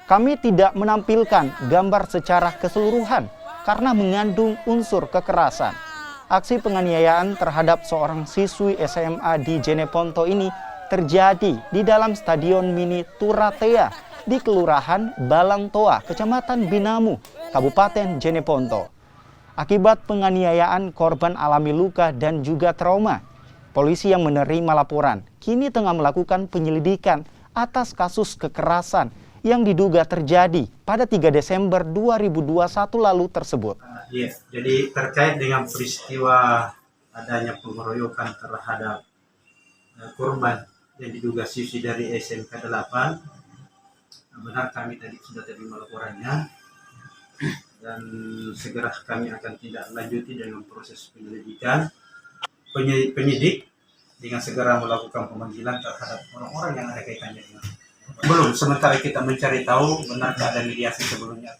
Kami tidak menampilkan gambar secara keseluruhan karena mengandung unsur kekerasan. Aksi penganiayaan terhadap seorang siswi SMA di Jeneponto ini terjadi di dalam Stadion Mini Turatea di Kelurahan Balangtoa, Kecamatan Binamu, Kabupaten Jeneponto. Akibat penganiayaan, korban alami luka dan juga trauma. Polisi yang menerima laporan kini tengah melakukan penyelidikan atas kasus kekerasan yang diduga terjadi pada 3 Desember 2021 lalu tersebut. Yes, jadi terkait dengan peristiwa adanya pengeroyokan terhadap korban yang diduga siswi dari SMK 8, benar kami sudah terima laporannya dan segera kami akan tindak lanjuti dengan proses penyelidikan. Penyidik dengan segera melakukan pemanggilan terhadap orang-orang yang ada kaitannya dengan. Belum, sementara kita mencari tahu benar ada mediasi sebelumnya.